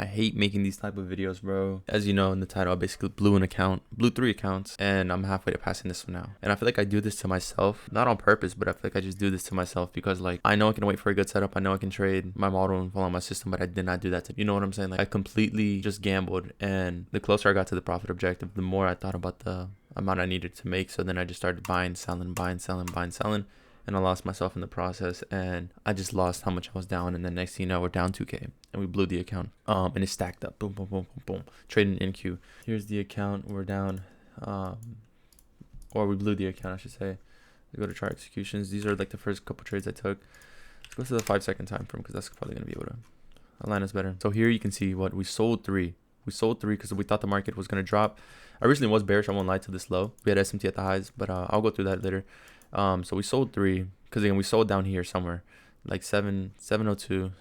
I hate making these type of videos, bro. As you know in the title, I basically blew 3 accounts, and I'm halfway to passing this one now. And I feel like I do this to myself, not on purpose, but I feel like I just do this to myself because like I know I can wait for a good setup. I know I can trade my model and follow my system, but I did not do that. You know what I'm saying? Like I completely just gambled, and the closer I got to the profit objective, the more I thought about the amount I needed to make. So then I just started buying, selling, buying, selling, buying, selling. And I lost myself in the process, and I just lost how much I was down. And then next thing you know, we're down 2K, and we blew the account. And it stacked up, boom, boom, boom, boom, boom. Trading NQ. Here's the account. We're down, or we blew the account, I should say. We go to chart executions. These are like the first couple trades I took. Let's go to the 5-second time frame because that's probably gonna be able to align us better. So here you can see what we sold 3. We sold 3 because we thought the market was gonna drop. I originally was bearish. I won't lie, to this low. We had SMT at the highs, but I'll go through that later. So we sold 3 because again we sold down here somewhere like 702.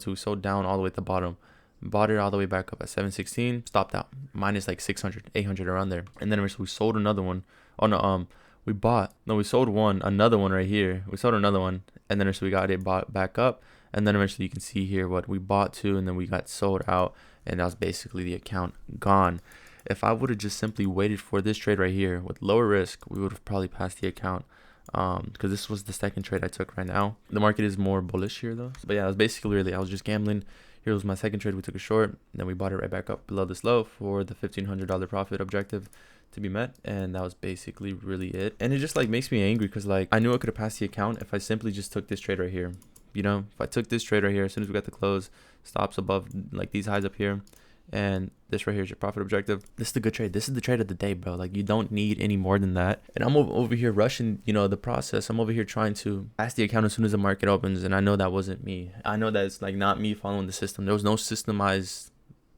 We sold down all the way at the bottom, bought it all the way back up at 716, stopped out minus like 600, 800 around there. And then we sold another one. Oh no, we sold another one right here. We sold another one, and then we got it bought back up. And then eventually you can see here what we bought to, and then we got sold out, and that was basically the account gone. If I would have just simply waited for this trade right here with lower risk, we would have probably passed the account. Because this was the second trade I took right now. The market is more bullish here though. But yeah, it was basically really, I was just gambling. Here was my second trade. We took a short, and then we bought it right back up below this low for the $1,500 profit objective to be met. And that was basically really it. And it just like makes me angry because like I knew I could have passed the account if I simply just took this trade right here. You know, if I took this trade right here, as soon as we got the close, stops above like these highs up here, and this right here is your profit objective. This is the good trade. This is the trade of the day, bro. Like you don't need any more than that. And I'm over here rushing, you know, the process. I'm over here trying to pass the account as soon as the market opens. And I know that wasn't me. I know that it's like not me following the system. There was no systemized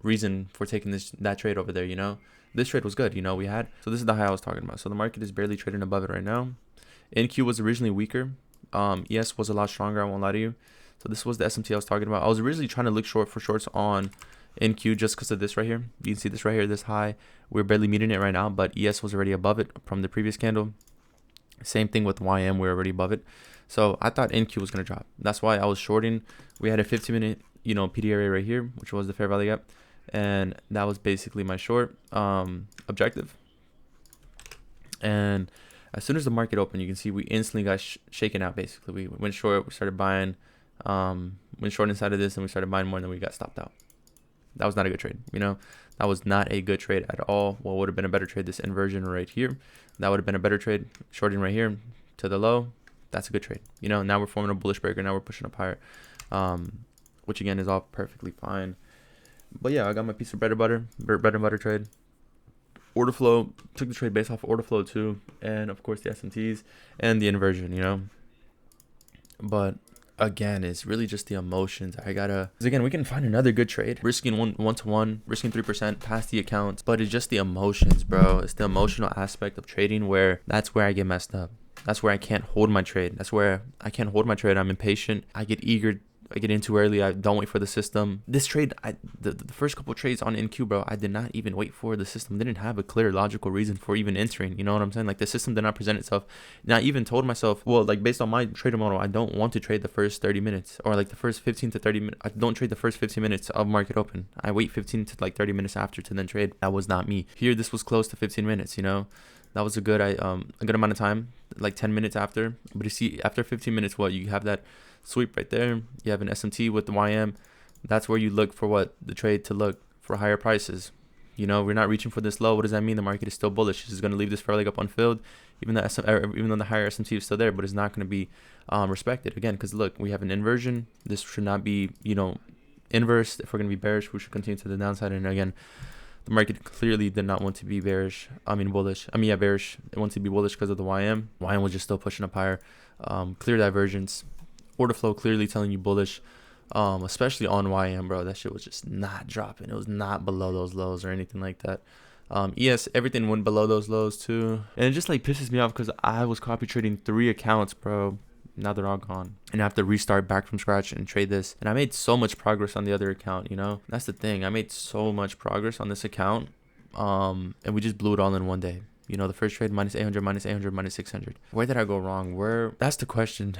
reason for taking that trade over there, you know. This trade was good, you know, we had. So this is the high I was talking about. So the market is barely trading above it right now. NQ was originally weaker. ES was a lot stronger, I won't lie to you. So this was the SMT I was talking about. I was originally trying to look for shorts on NQ just because of this right here. You can see this right here, this high. We're barely meeting it right now, but ES was already above it from the previous candle. Same thing with YM, we're already above it. So I thought NQ was going to drop. That's why I was shorting. We had a 15-minute, you know, PD area right here, which was the fair value gap. And that was basically my short objective. And as soon as the market opened, you can see we instantly got shaken out. Basically, we went short, we started buying, went short inside of this, and we started buying more, and then we got stopped out. That was not a good trade, you know. That was not a good trade at all. What would have been a better trade? This inversion right here. That would have been a better trade. Shorting right here to the low. That's a good trade. You know, now we're forming a bullish breaker. Now we're pushing up higher, which again is all perfectly fine. But yeah, I got my piece of bread and butter trade. Order flow, took the trade based off order flow too, and of course the SMTs and the inversion, you know. But again, it's really just the emotions. Because again, we can find another good trade, risking one to one, risking 3% past the accounts, but it's just the emotions, bro. It's the emotional aspect of trading that's where I get messed up. That's where I can't hold my trade. I'm impatient. I get eager. I get in too early. I don't wait for the system. This trade, the first couple trades on NQ, bro, I did not even wait for the system. Didn't have a clear logical reason for even entering. You know what I'm saying? Like the system did not present itself. And I even told myself, well, like based on my trader model, I don't want to trade the first 30 minutes or like the first 15 to 30 minutes. I don't trade the first 15 minutes of market open. I wait 15 to like 30 minutes after to then trade. That was not me. Here, this was close to 15 minutes, you know? That was a good amount of time, like 10 minutes after. But you see, after 15 minutes, what you have that sweep right there. You have an SMT with the YM. That's where you look for the trade to look for higher prices. You know, we're not reaching for this low. What does that mean? The market is still bullish. It's going to leave this fair leg up unfilled, even though the higher SMT is still there, but it's not going to be respected again. Because look, we have an inversion. This should not be, you know, inverse. If we're going to be bearish, we should continue to the downside. And again, the market clearly did not want to be bullish. Bearish. It wants to be bullish because of the YM. YM was just still pushing up higher. Clear divergence. Order flow clearly telling you bullish, especially on YM, bro. That shit was just not dropping. It was not below those lows or anything like that. ES, everything went below those lows too. And it just like pisses me off because I was copy trading 3 accounts, bro. Now they're all gone. And I have to restart back from scratch and trade this. And I made so much progress on the other account, you know? That's the thing. I made so much progress on this account. And we just blew it all in one day. You know, the first trade, minus 800, minus 600. Where did I go wrong? That's the question.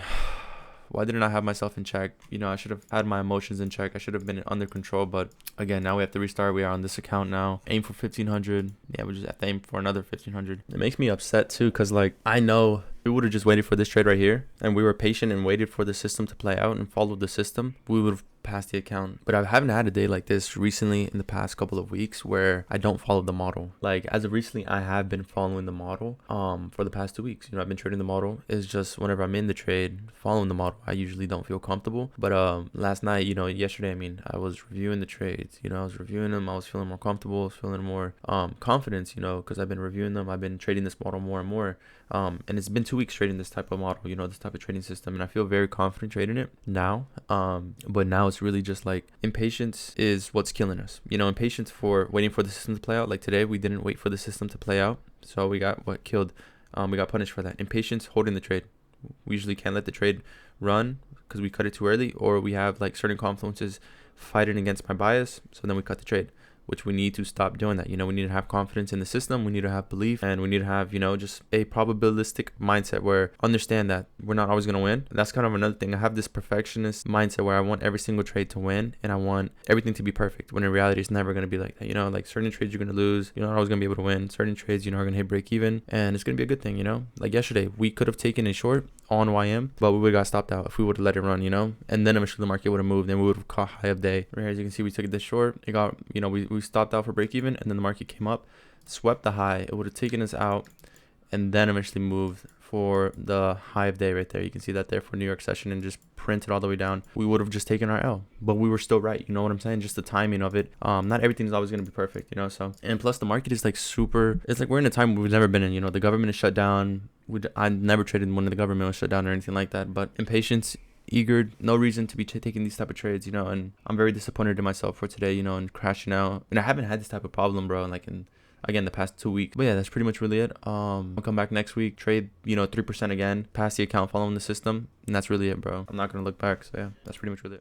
Why didn't I have myself in check? You know, I should have had my emotions in check. I should have been under control. But again, now we have to restart. We are on this account now. Aim for 1500. Yeah, we just have to aim for another 1500. It makes me upset too, because like I know we would have just waited for this trade right here, and we were patient and waited for the system to play out and followed the system, we would have passed the account. But I haven't had a day like this recently in the past couple of weeks where I don't follow the model. Like as of recently, I have been following the model for the past 2 weeks. You know, I've been trading the model. It's just whenever I'm in the trade following the model, I usually don't feel comfortable. But last night, you know, yesterday, I mean, I was reviewing the trades. You know, I was reviewing them. I was feeling more comfortable, feeling more confidence, you know, because I've been reviewing them. I've been trading this model more and more. And it's been 2 weeks trading this type of model, you know, this type of trading system, and I feel very confident trading it now. But now it's really just like impatience is what's killing us. You know, impatience for waiting for the system to play out. Like today, we didn't wait for the system to play out, so we got what killed. We got punished for that. Impatience holding the trade. We usually can't let the trade run because we cut it too early, or we have like certain confluences fighting against my bias, so then we cut the trade, which we need to stop doing that. You know, we need to have confidence in the system. We need to have belief, and we need to have, you know, just a probabilistic mindset where understand that we're not always going to win. That's kind of another thing. I have this perfectionist mindset where I want every single trade to win, and I want everything to be perfect, when in reality, it's never going to be like that. You know, like certain trades you're going to lose. You're not always going to be able to win. Certain trades, you know, are going to hit break even, and it's going to be a good thing, you know? Like yesterday, we could have taken a short on YM, but we would have got stopped out if we would have let it run, you know? And then eventually the market would have moved, and we would have caught high of day. Right here, as you can see, we took this short. It got, you know, we stopped out for break even, and then the market came up, swept the high. It would have taken us out, and then eventually moved for the high of day right there. You can see that there for New York session, and just printed all the way down. We would have just taken our L, but we were still right. You know what I'm saying? Just the timing of it. Not everything is always going to be perfect, you know? So, and plus the market is like super, it's like we're in a time we've never been in, you know, the government is shut down. I never traded when the government was shut down or anything like that, but impatience, eager, no reason to be taking these type of trades, you know, and I'm very disappointed in myself for today, you know, and crashing out. And I haven't had this type of problem, bro, like in, again, the past 2 weeks. But yeah, that's pretty much really it. I'll come back next week, trade, you know, 3% again, pass the account following the system, and that's really it, bro. I'm not gonna look back. So yeah, that's pretty much really it.